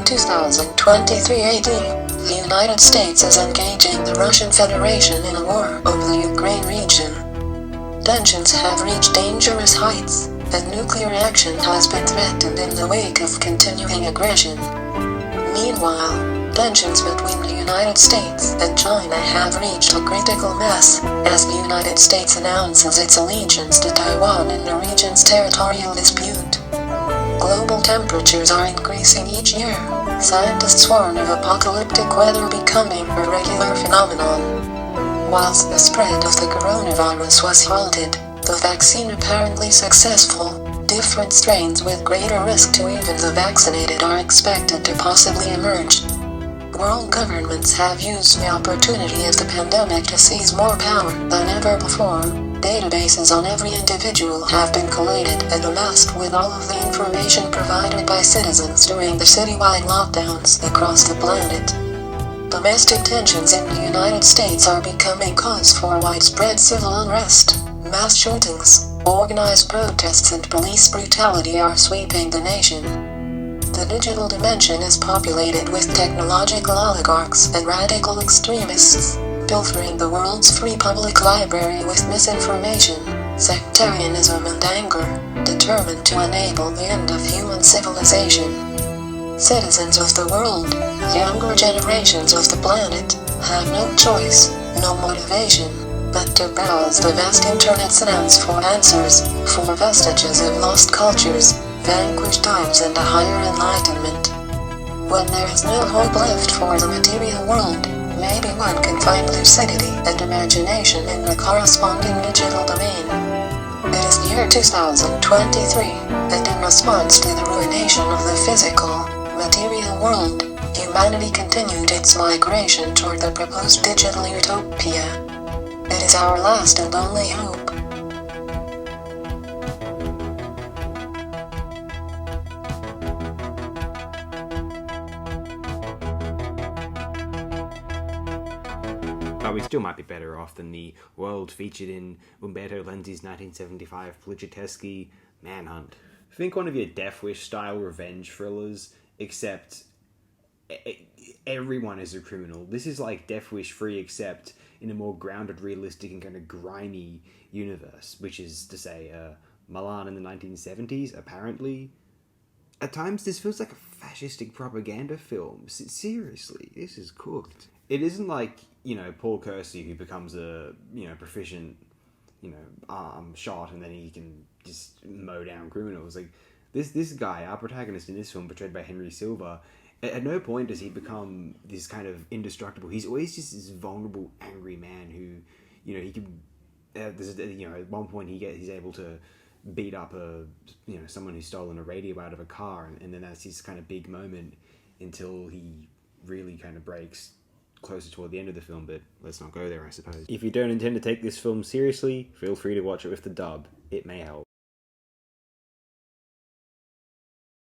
2023 AD, the United States is engaging the Russian Federation in a war over the Ukraine region. Tensions have reached dangerous heights, and nuclear action has been threatened in the wake of continuing aggression. Meanwhile, tensions between the United States and China have reached a critical mass, as the United States announces its allegiance to Taiwan in the region's territorial dispute. Global temperatures are increasing each year. Scientists warn of apocalyptic weather becoming a regular phenomenon. Whilst the spread of the coronavirus was halted, the vaccine apparently successful, different strains with greater risk to even the vaccinated are expected to possibly emerge. World governments have used the opportunity of the pandemic to seize more power than ever before. Databases on every individual have been collated and amassed with all of the information provided by citizens during the citywide lockdowns across the planet. Domestic tensions in the United States are becoming cause for widespread civil unrest. Mass shootings, organized protests and police brutality are sweeping the nation. The digital dimension is populated with technological oligarchs and radical extremists, pilfering the world's free public library with misinformation, sectarianism and anger, determined to enable the end of human civilization. Citizens of the world, younger generations of the planet, have no choice, no motivation, but to browse the vast internet sands for answers, for vestiges of lost cultures, vanquished times and a higher enlightenment. When there is no hope left for the material world, maybe one can find lucidity and imagination in the corresponding digital domain. It is the year 2023, and in response to the ruination of the physical, material world, humanity continued its migration toward the proposed digital utopia. It is our last and only hope. But we still might be better off than the world featured in Umberto Lenzi's 1975 Polichiteschi Manhunt. Think one of your Death Wish-style revenge thrillers, except everyone is a criminal. This is like Death Wish 3, except in a more grounded, realistic, and kind of grimy universe, which is to say, Milan in the 1970s, apparently. At times, this feels like a fascistic propaganda film. Seriously, this is cooked. It isn't like, Paul Kersey, who becomes a, proficient, arm shot, and then he can just mow down criminals. Like, this guy, our protagonist in this film, portrayed by Henry Silva, at no point does he become this kind of indestructible. He's always just this vulnerable, angry man who, he can, at one point he's able to beat up someone who's stolen a radio out of a car, and then that's his kind of big moment until he really kind of breaks closer toward the end of the film, but let's not go there, I suppose. If you don't intend to take this film seriously, feel free to watch it with the dub. It may help.